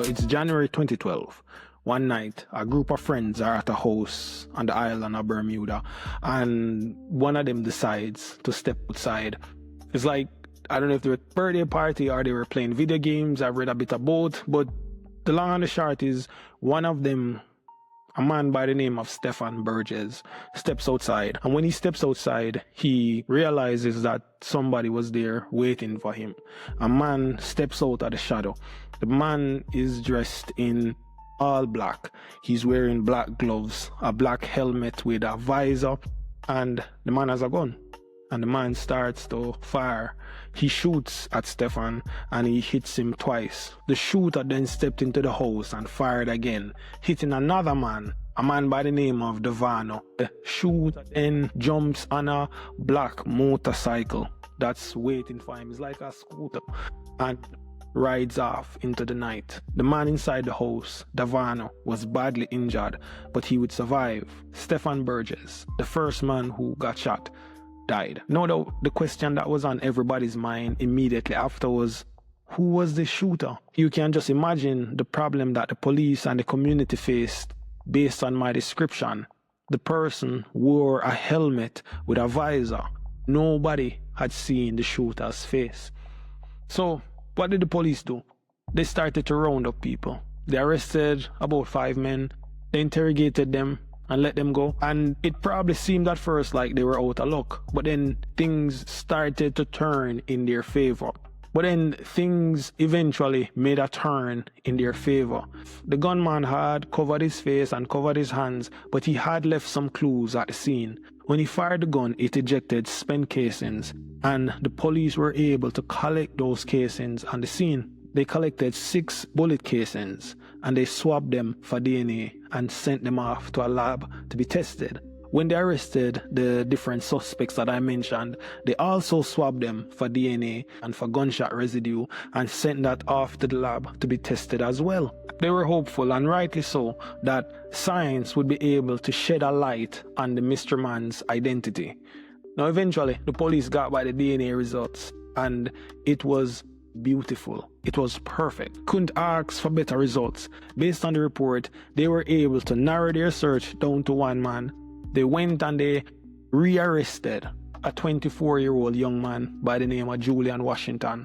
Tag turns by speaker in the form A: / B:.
A: it's January 2012. One night, a group of friends are at a house on the island of Bermuda, and one of them decides to step outside. It's like, I don't know if they were at a birthday party or they were playing video games. I've read a bit of both, but the long and the short is one of them, a man by the name of Stephen Burgess, steps outside. And when he steps outside, he realizes that somebody was there waiting for him. A man steps out of the shadow. The man is dressed in all black. He's wearing black gloves, a black helmet with a visor, and the man has a gun. And the man starts to fire. He shoots at Stefan and he hits him twice. The shooter then stepped into the house and fired again, hitting another man, a man by the name of Devano. The shooter then jumps on a black motorcycle that's waiting for him. It's like a scooter, and rides off into the night. The man inside the house, Devano, was badly injured, but he would survive. Stephen Burgess, the first man who got shot, died. No doubt the question that was on everybody's mind immediately after was, who was the shooter? You can just imagine the problem that the police and the community faced based on my description. The person wore a helmet with a visor. Nobody had seen the shooter's face. So what did the police do? They started to round up people. They arrested about 5 men. They interrogated them and let them go. And it probably seemed at first like they were out of luck, but then things started to turn in their favor. But then things eventually made a turn in their favor. The gunman had covered his face and covered his hands, but he had left some clues at the scene. When he fired the gun, it ejected spent casings, and the police were able to collect those casings on the scene. They collected 6 bullet casings, and they swabbed them for DNA and sent them off to a lab to be tested. When they arrested the different suspects that I mentioned, they also swabbed them for DNA and for gunshot residue and sent that off to the lab to be tested as well. They were hopeful, and rightly so, that science would be able to shed a light on the mystery man's identity. Now eventually, the police got by the DNA results, and it was beautiful. It was perfect. Couldn't ask for better results. Based on the report, they were able to narrow their search down to one man. They went and they rearrested a 24-year-old young man by the name of Julian Washington.